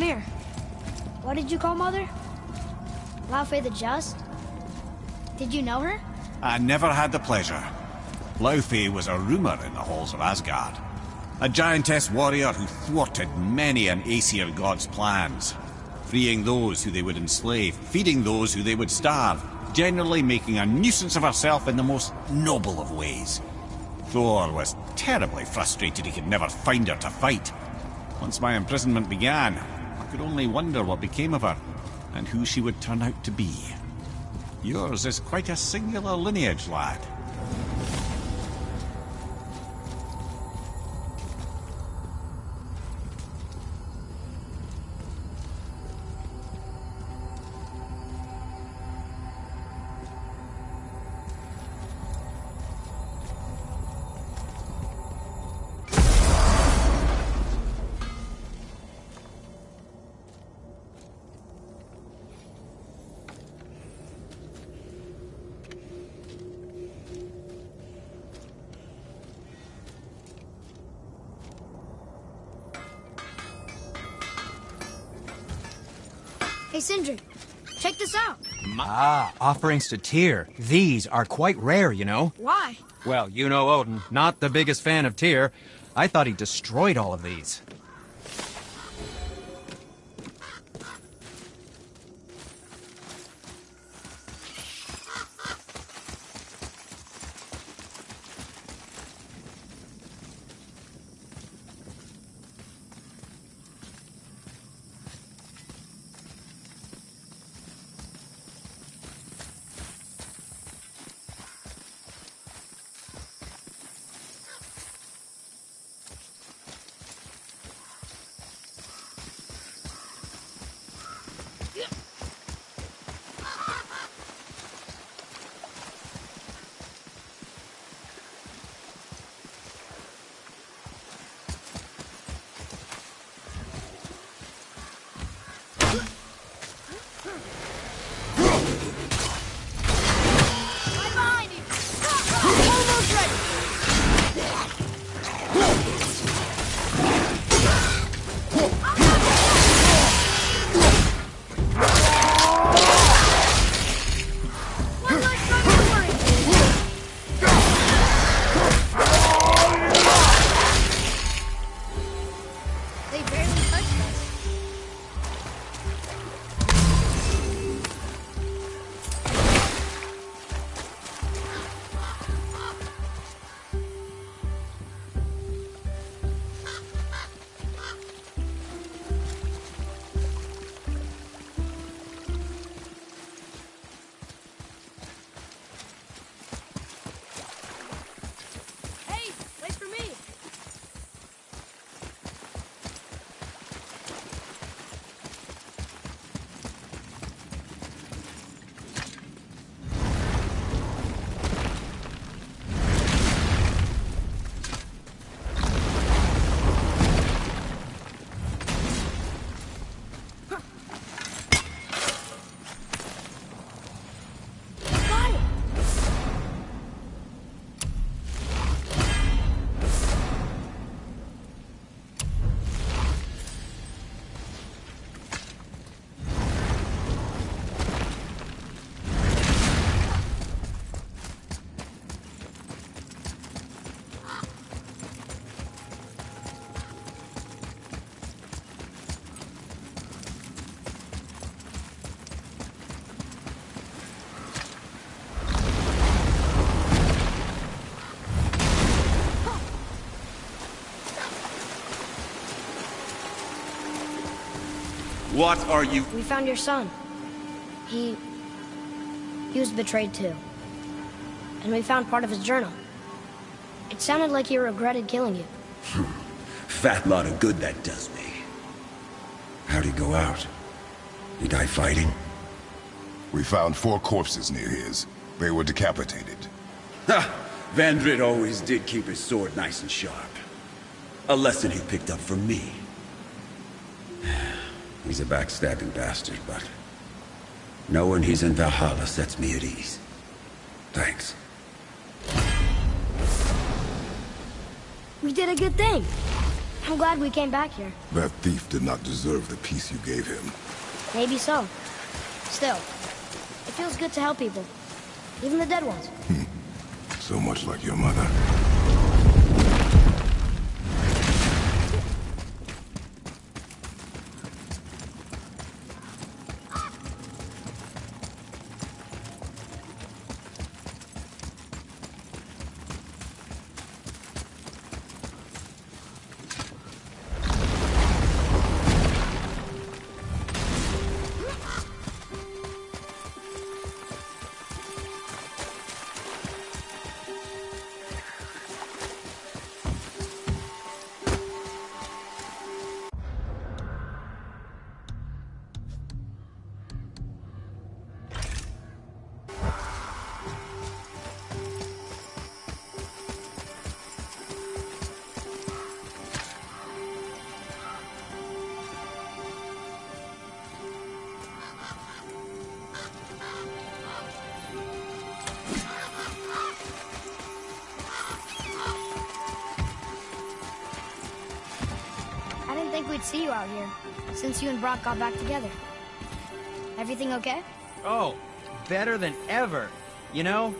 here. What did you call Mother? Laufey the Just? Did you know her? I never had the pleasure. Laufey was a rumour in the halls of Asgard. A giantess warrior who thwarted many an Aesir god's plans. Freeing those who they would enslave, feeding those who they would starve, generally making a nuisance of herself in the most noble of ways. Thor was terribly frustrated he could never find her to fight. Once my imprisonment began, I could only wonder what became of her, and who she would turn out to be. Yours is quite a singular lineage, lad. Hey, Sindri, check this out. Offerings to Tyr. These are quite rare, you know. Why? Well, you know Odin, not the biggest fan of Tyr. I thought he destroyed all of these. What are you— We found your son. He was betrayed too. And we found part of his journal. It sounded like he regretted killing you. Fat lot of good that does me. How'd he go out? He die fighting? We found 4 corpses near his. They were decapitated. Ha! Vandrid always did keep his sword nice and sharp. A lesson he picked up from me. He's a backstabbing bastard, but knowing he's in Valhalla sets me at ease. Thanks. We did a good thing. I'm glad we came back here. That thief did not deserve the peace you gave him. Maybe so. Still, it feels good to help people. Even the dead ones. So much like your mother. I didn't think we'd see you out here, since you and Brock got back together. Everything okay? Oh, better than ever. You know,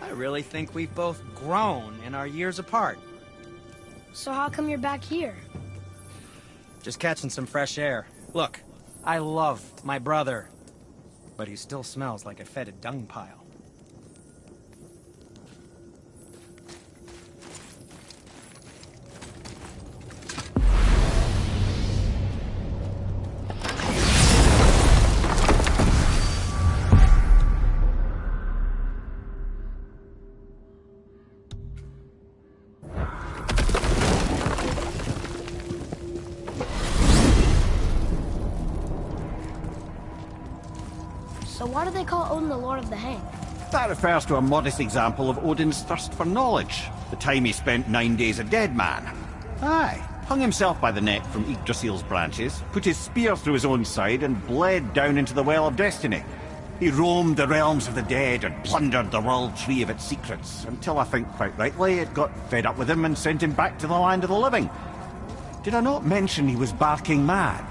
I really think we've both grown in our years apart. So how come you're back here? Just catching some fresh air. Look, I love my brother, but he still smells like a fetid dung pile. So why do they call Odin the Lord of the Hang? That refers to a modest example of Odin's thirst for knowledge. The time he spent 9 days a dead man. Aye, hung himself by the neck from Yggdrasil's branches, put his spear through his own side and bled down into the Well of Destiny. He roamed the realms of the dead and plundered the World Tree of its secrets, until I think quite rightly it got fed up with him and sent him back to the land of the living. Did I not mention he was barking mad?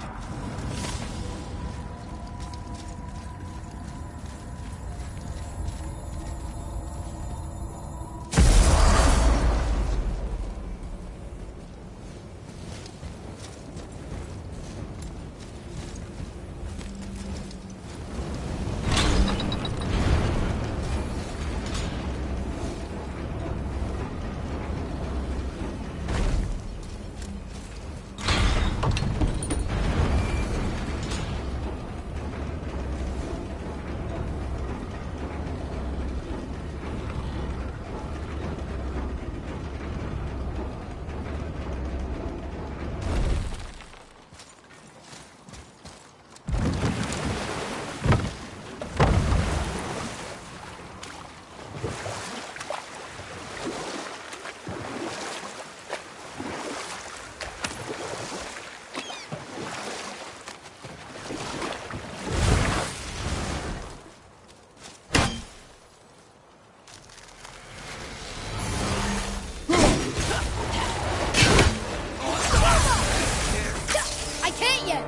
I can't yet!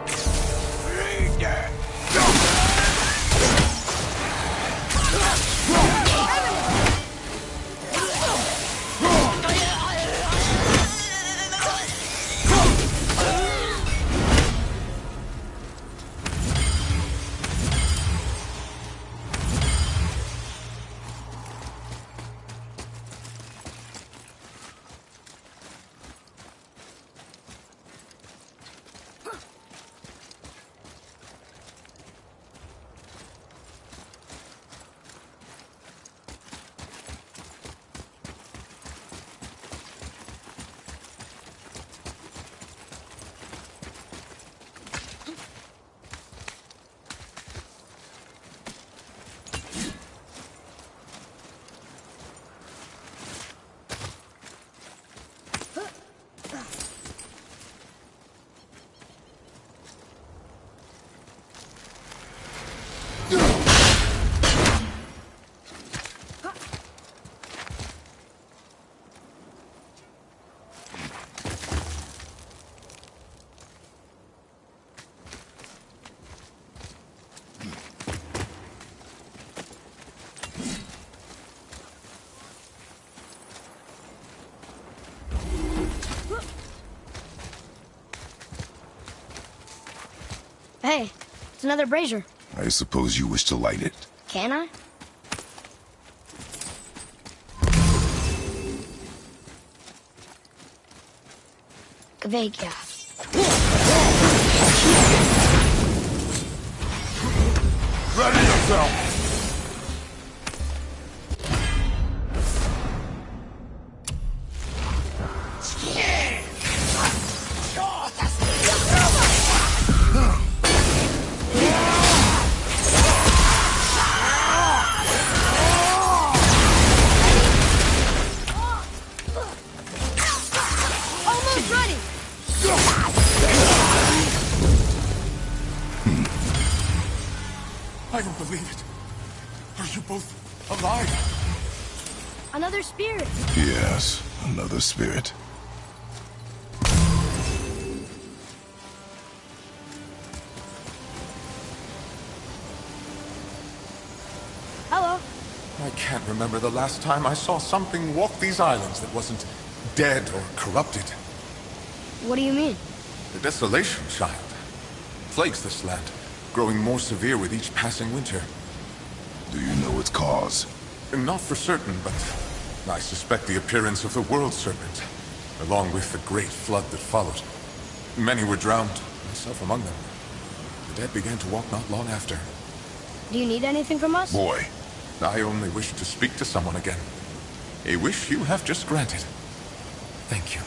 hey, it's another brazier. I suppose you wish to light it. Can I? Kvekia. Ready yourself! Almost ready! I don't believe it. Are you both alive? Another spirit. Yes, another spirit. Hello. I can't remember the last time I saw something walk these islands that wasn't dead or corrupted. What do you mean? The desolation, child, plagues this land, growing more severe with each passing winter. Do you know its cause? Not for certain, but I suspect the appearance of the World Serpent, along with the great flood that followed. Many were drowned, myself among them. The dead began to walk not long after. Do you need anything from us? Boy, I only wish to speak to someone again. A wish you have just granted. Thank you.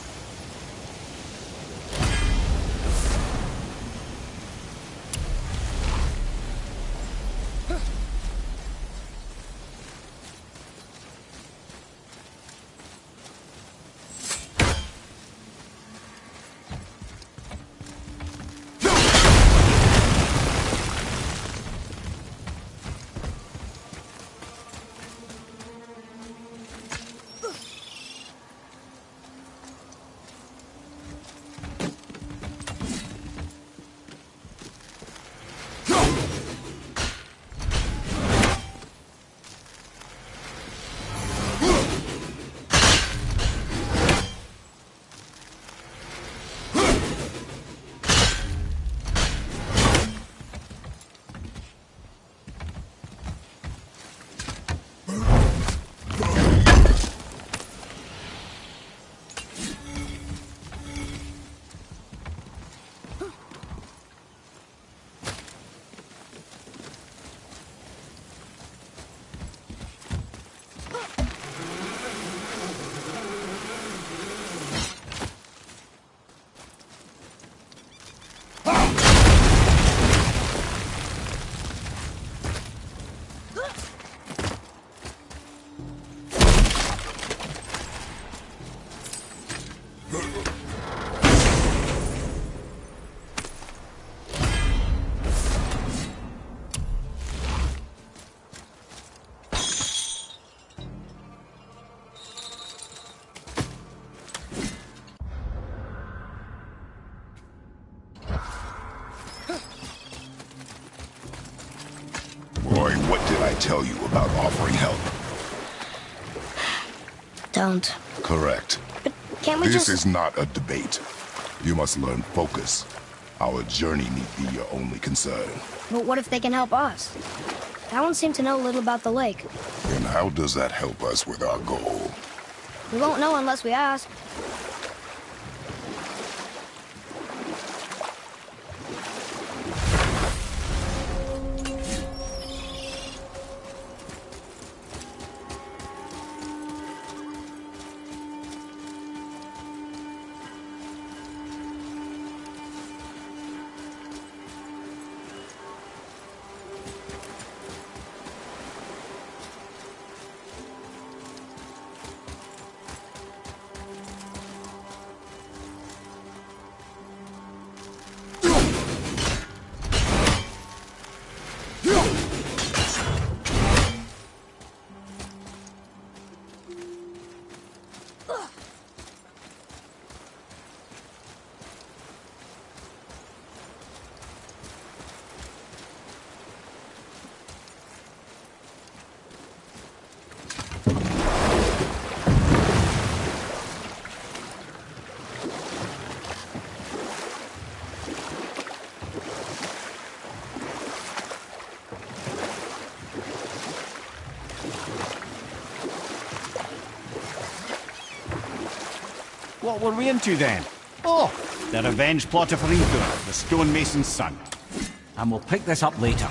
Boy, what did I tell you about offering help? Don't. Correct. But can't we This just... is not a debate. You must learn focus. Our journey need be your only concern. But what if they can help us? That one seemed to know a little about the lake. And how does that help us with our goal? We won't know unless we ask. What were we into then? Oh, the revenge plot of Hrinthur, the stonemason's son. And we'll pick this up later.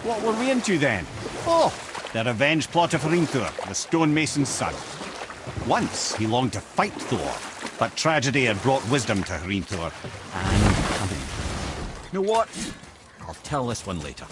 What were we into then? Oh, the revenge plot of Hrinthur, the stonemason's son. Once he longed to fight Thor, but tragedy had brought wisdom to Hrinthur, and cunning. You know what? I'll tell this one later.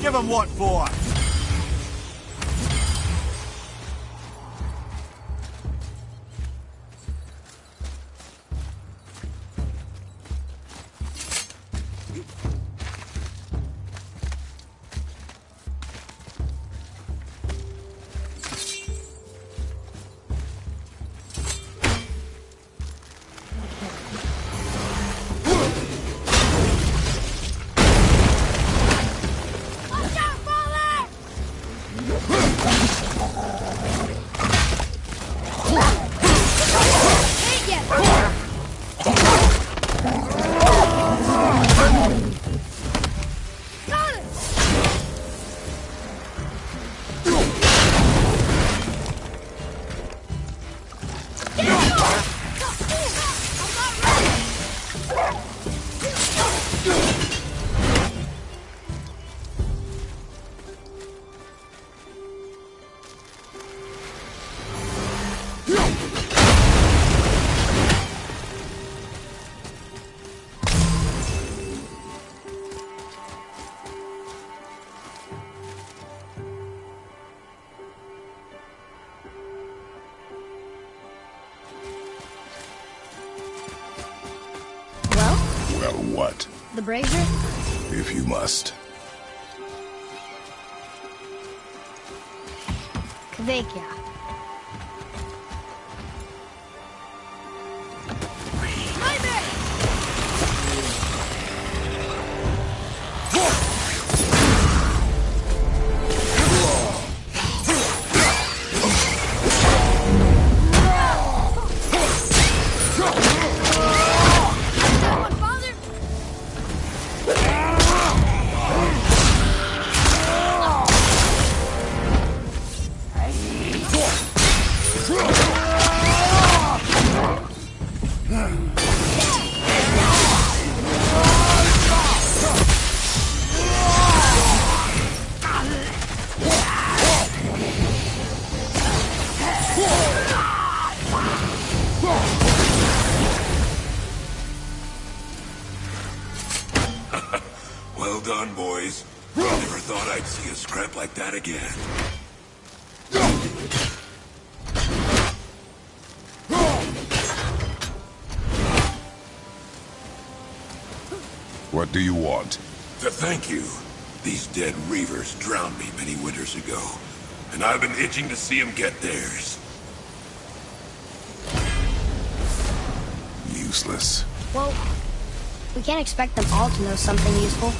Give him what for? Well, what? The brazier? If you must. Kvekia. thought I'd see a scrap like that again. What do you want? To thank you. These dead Reavers drowned me many winters ago, and I've been itching to see them get theirs. Useless. Well, we can't expect them all to know something useful.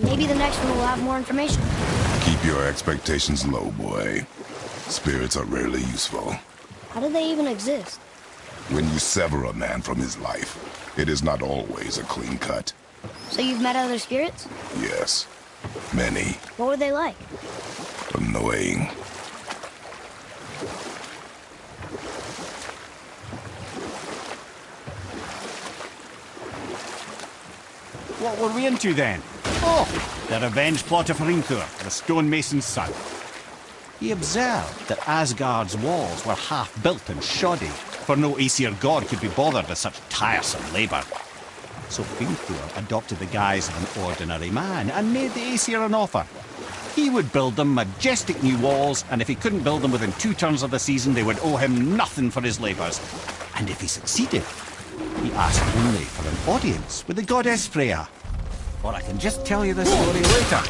Maybe the next one will have more information. Keep your expectations low, boy. Spirits are rarely useful. How do they even exist? When you sever a man from his life, it is not always a clean cut. So you've met other spirits? Yes. Many. What were they like? Annoying. What were we into then? Oh, the revenge plot of Hrinthur, the stonemason's son. He observed that Asgard's walls were half-built and shoddy, for no Aesir god could be bothered with such tiresome labour. So Hrinthur adopted the guise of an ordinary man and made the Aesir an offer. He would build them majestic new walls, and if he couldn't build them within 2 turns of the season, they would owe him nothing for his labours. And if he succeeded, he asked only for an audience with the goddess Freya. Or I can just tell you the story later.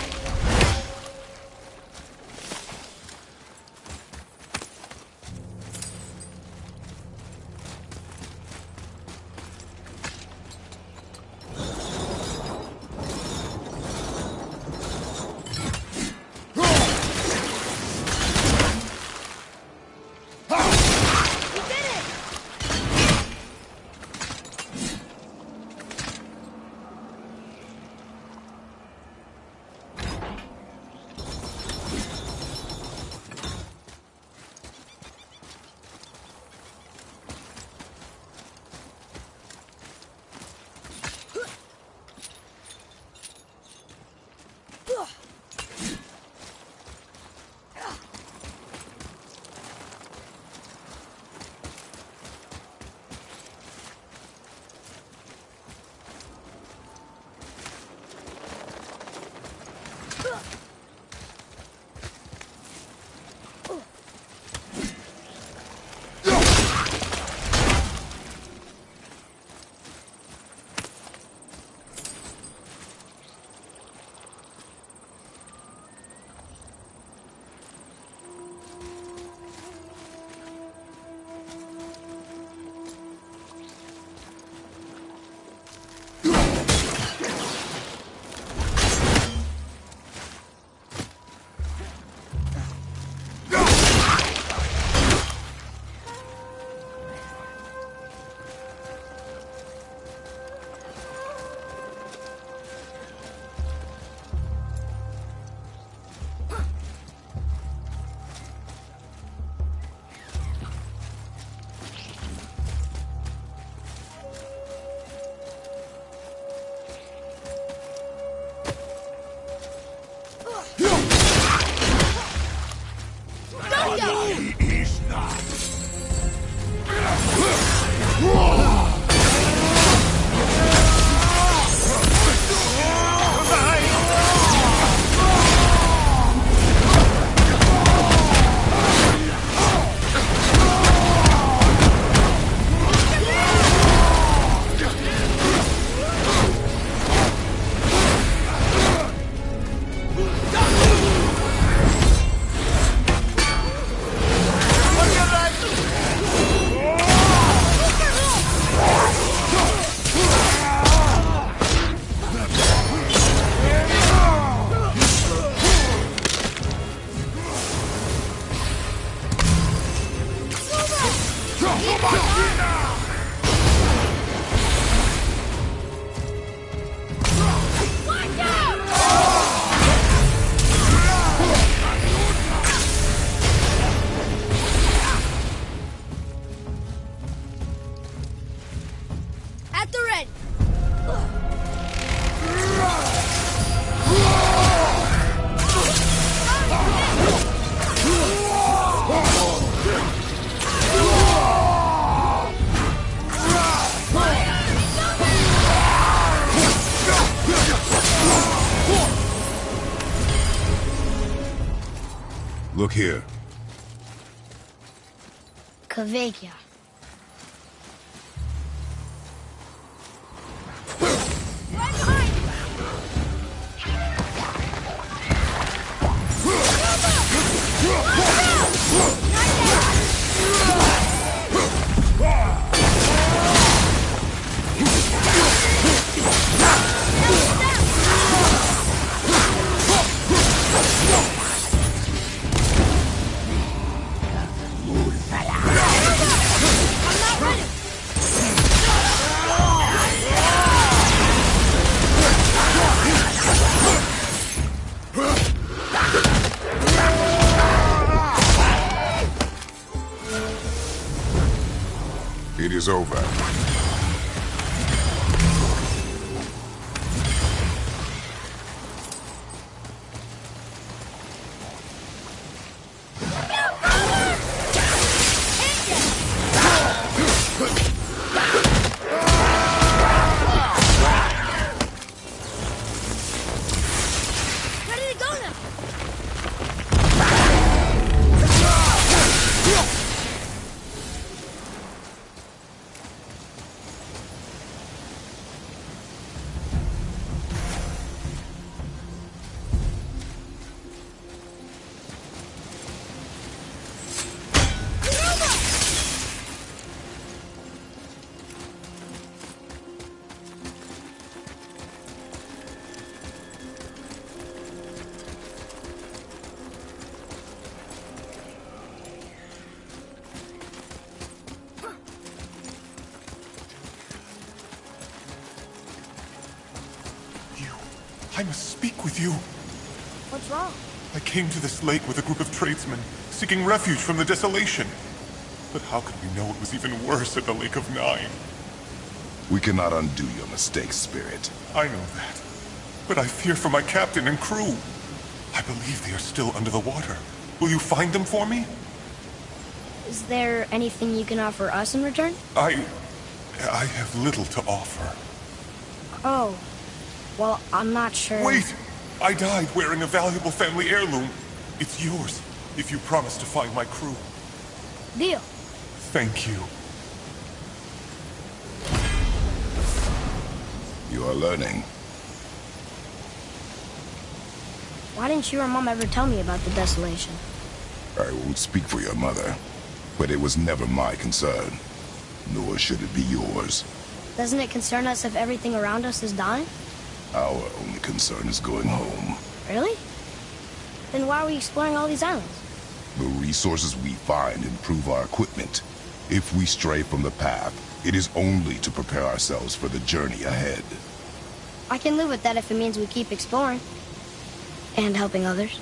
Look here. Kveikja. It is over. I must speak with you. What's wrong? I came to this lake with a group of tradesmen, seeking refuge from the desolation. But how could we know it was even worse at the Lake of Nine? We cannot undo your mistakes, Spirit. I know that. But I fear for my captain and crew. I believe they are still under the water. Will you find them for me? Is there anything you can offer us in return? I have little to offer. Oh. Well, I'm not sure. Wait! I died wearing a valuable family heirloom. It's yours, if you promise to find my crew. Deal. Thank you. You are learning. Why didn't you or Mom ever tell me about the desolation? I won't speak for your mother, but it was never my concern. Nor should it be yours. Doesn't it concern us if everything around us is dying? Our only concern is going home. Really? Then why are we exploring all these islands? The resources we find improve our equipment. If we stray from the path, it is only to prepare ourselves for the journey ahead. I can live with that if it means we keep exploring. And helping others.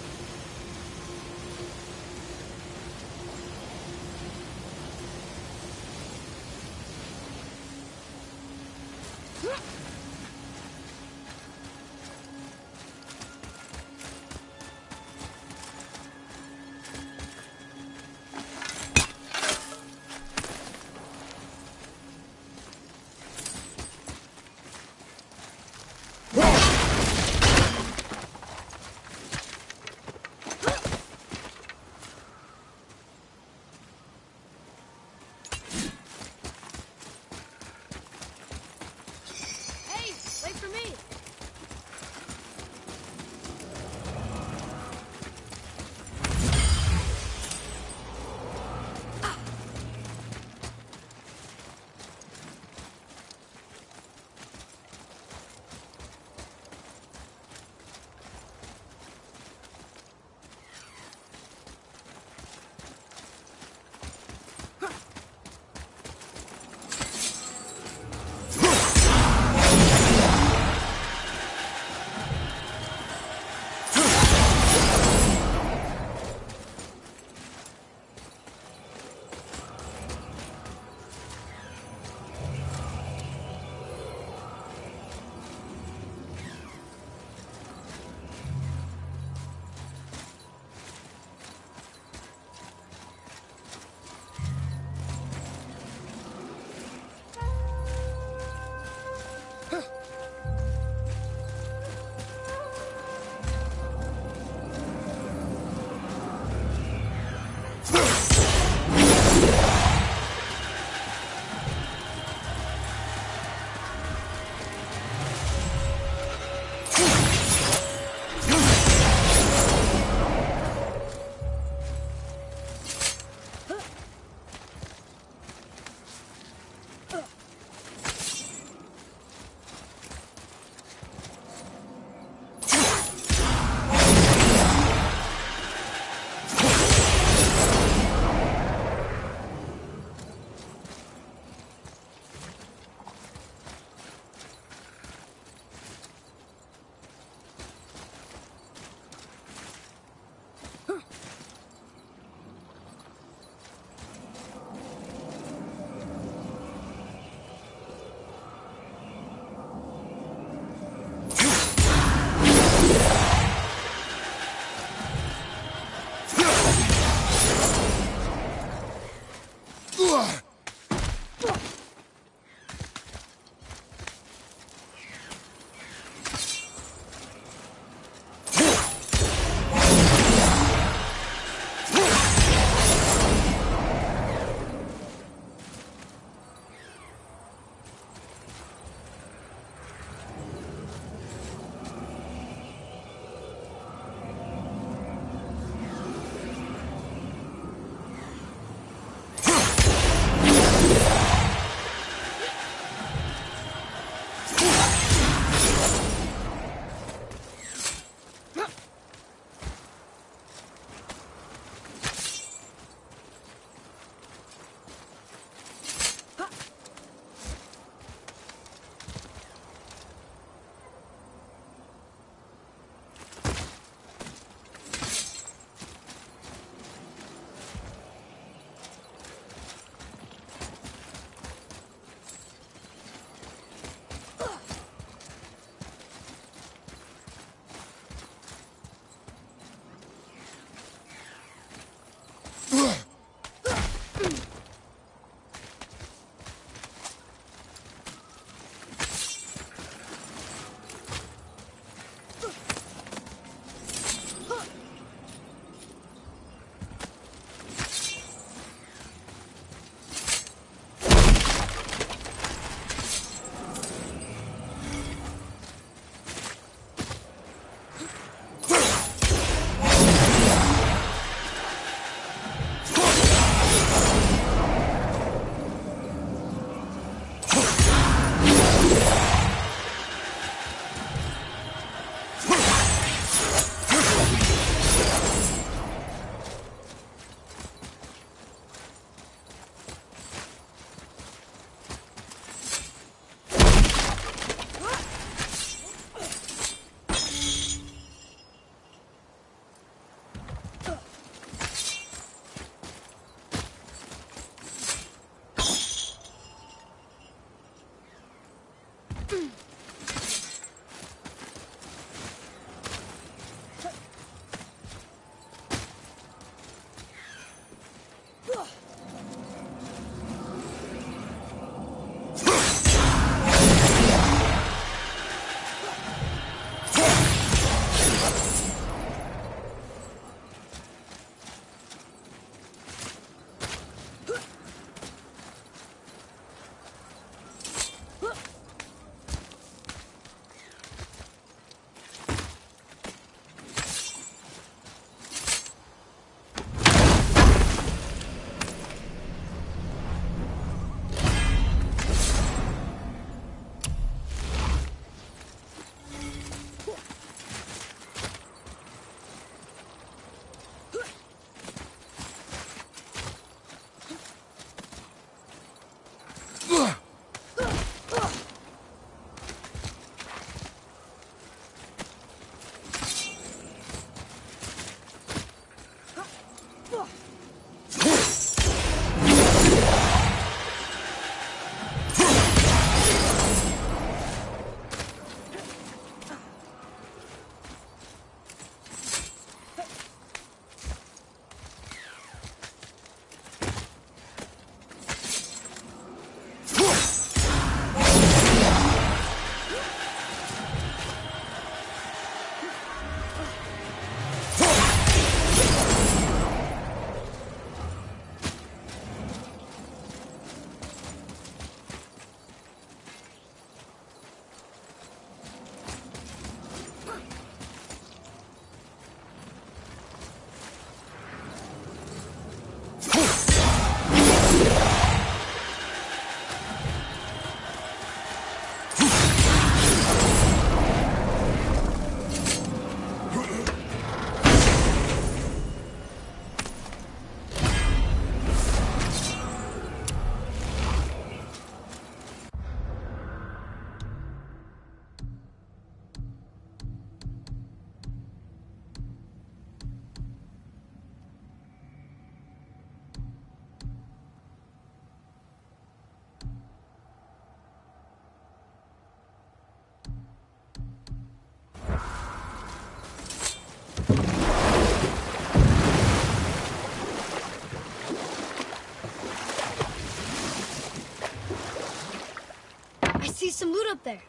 some loot up there.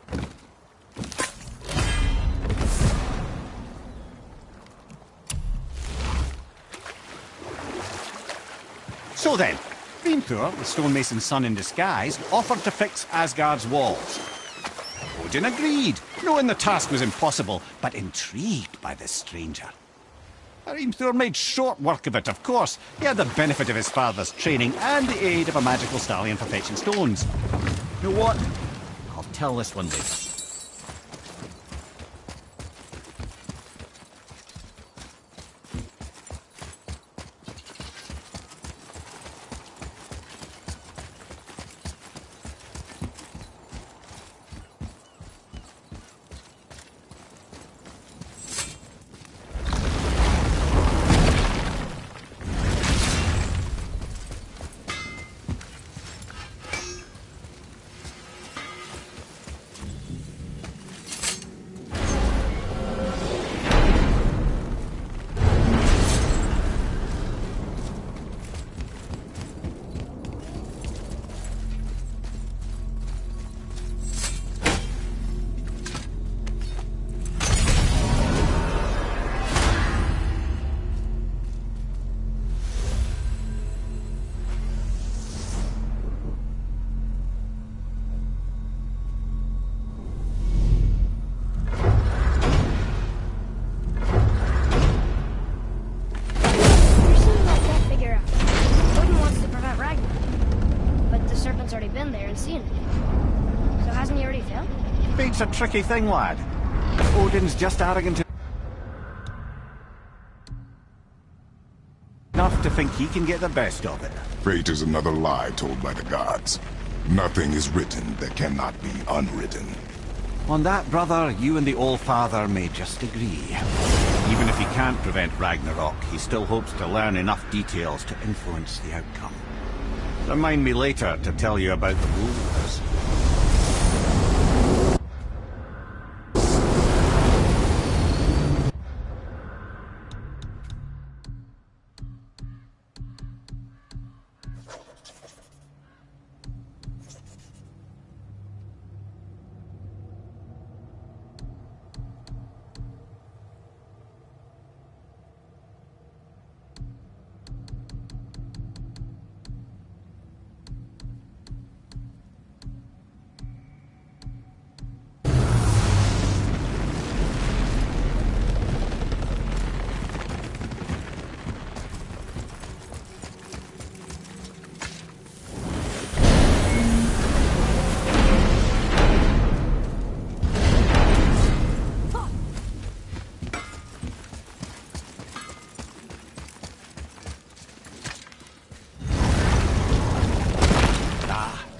So then, Hrimthur, the stonemason's son in disguise, offered to fix Asgard's walls. Odin agreed, knowing the task was impossible, but intrigued by this stranger. Hrimthur made short work of it, of course. He had the benefit of his father's training and the aid of a magical stallion for fetching stones. You know what? I'll tell this one later. Fate's a tricky thing, lad. Odin's just arrogant enough to think he can get the best of it. Fate is another lie told by the gods. Nothing is written that cannot be unwritten. On that, brother, you and the All-Father may just agree. Even if he can't prevent Ragnarok, he still hopes to learn enough details to influence the outcome. Remind me later to tell you about the rules.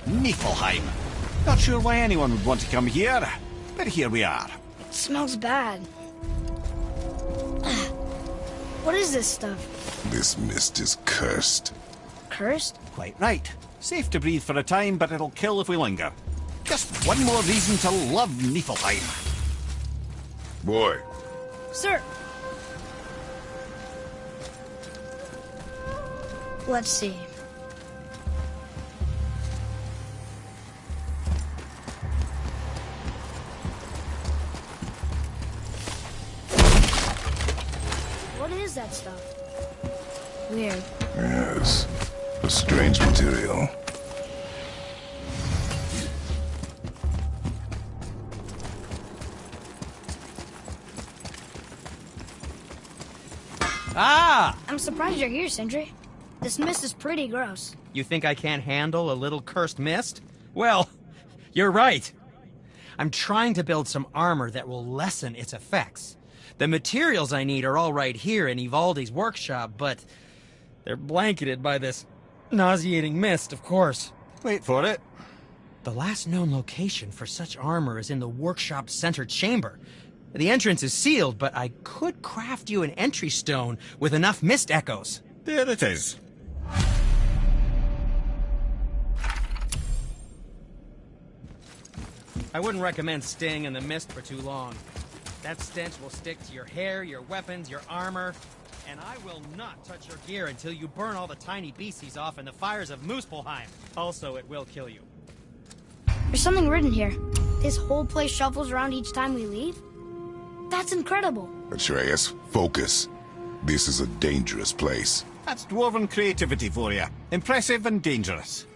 Niflheim. Not sure why anyone would want to come here, but here we are. It smells bad. What is this stuff? This mist is cursed. Cursed? Quite right. Safe to breathe for a time, but it'll kill if we linger. Just one more reason to love Niflheim. Boy. Sir! Let's see. What is that stuff? Weird. Yes. A strange material. Ah! I'm surprised you're here, Sindri. This mist is pretty gross. You think I can't handle a little cursed mist? Well, you're right. I'm trying to build some armor that will lessen its effects. The materials I need are all right here in Ivaldi's workshop, but they're blanketed by this nauseating mist, of course. Wait for it. The last known location for such armor is in the workshop's center chamber. The entrance is sealed, but I could craft you an entry stone with enough mist echoes. There it is. I wouldn't recommend staying in the mist for too long. That stench will stick to your hair, your weapons, your armor, and I will not touch your gear until you burn all the tiny beasties off in the fires of Muspelheim. Also, it will kill you. There's something written here. This whole place shuffles around each time we leave? That's incredible. Atreus, focus. This is a dangerous place. That's dwarven creativity for you. Impressive and dangerous.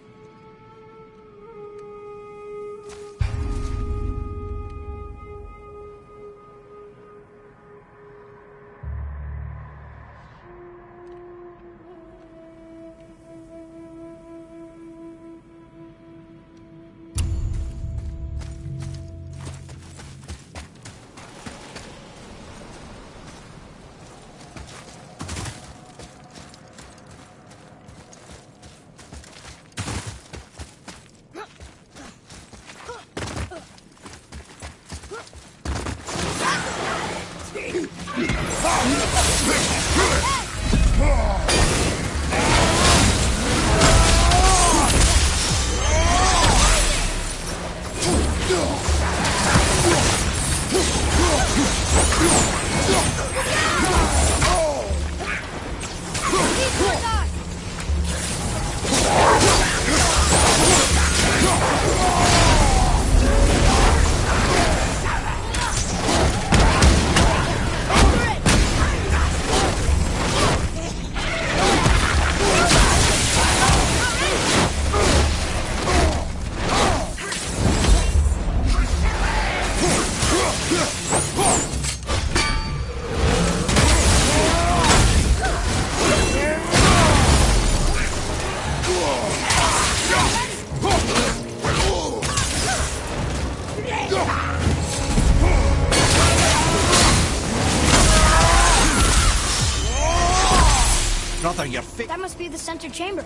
Brother, you're fit. That must be the center chamber.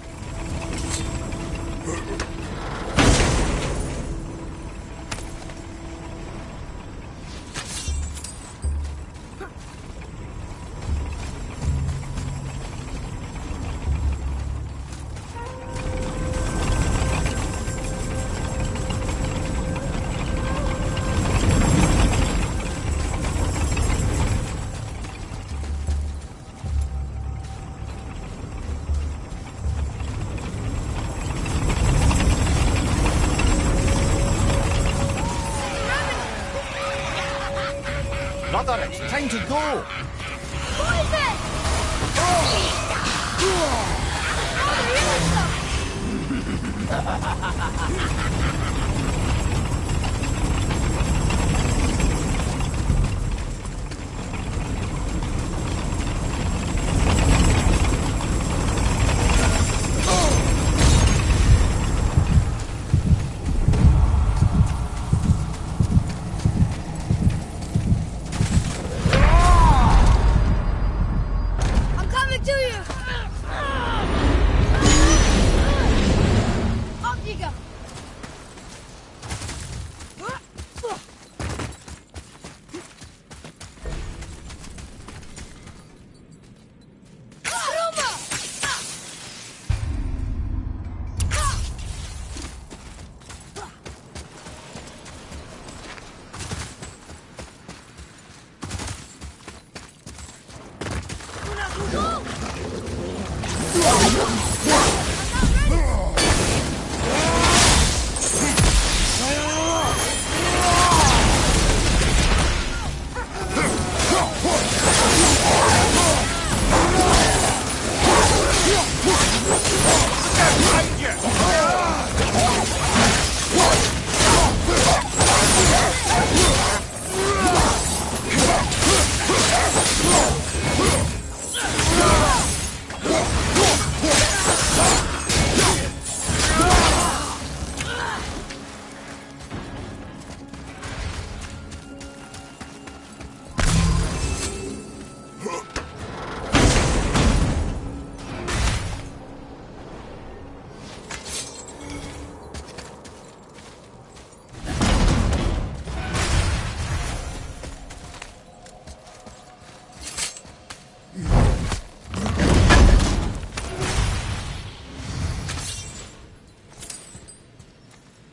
Brother, it's time to go. Poison! I'm coming to you! Up you go!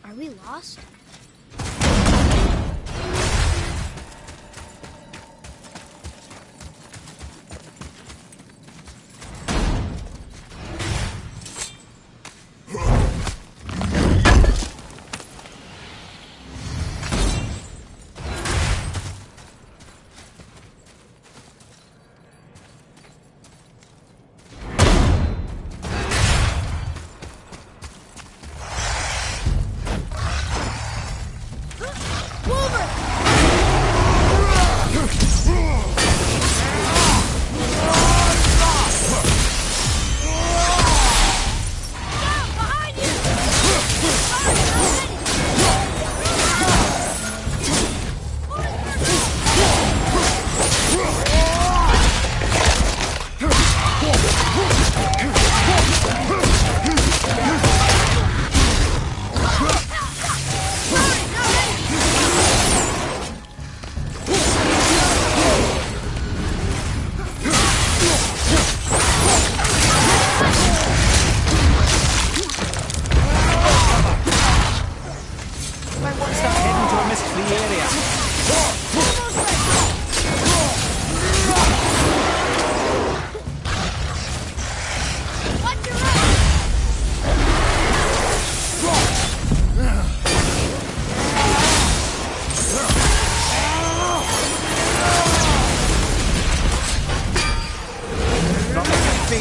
Are we lost?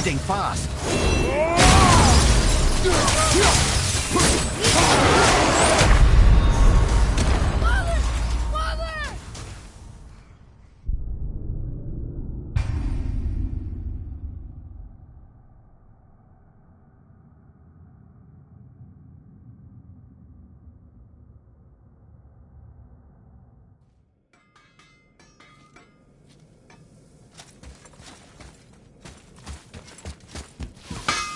bleeding fast.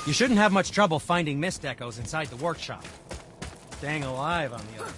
You shouldn't have much trouble finding mist echoes inside the workshop. Staying alive, on the other hand.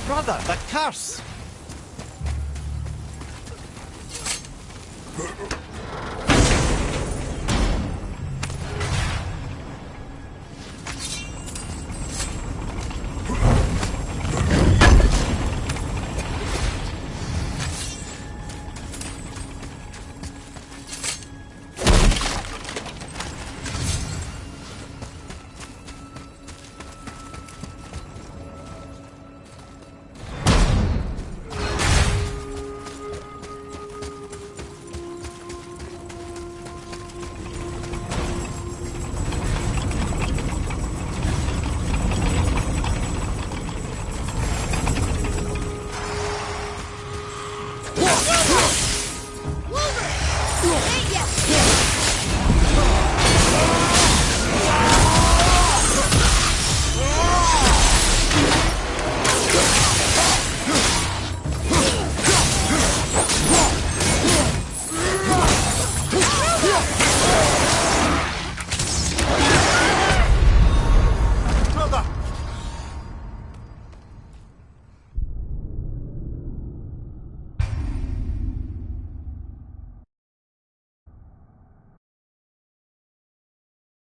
Brother, the curse!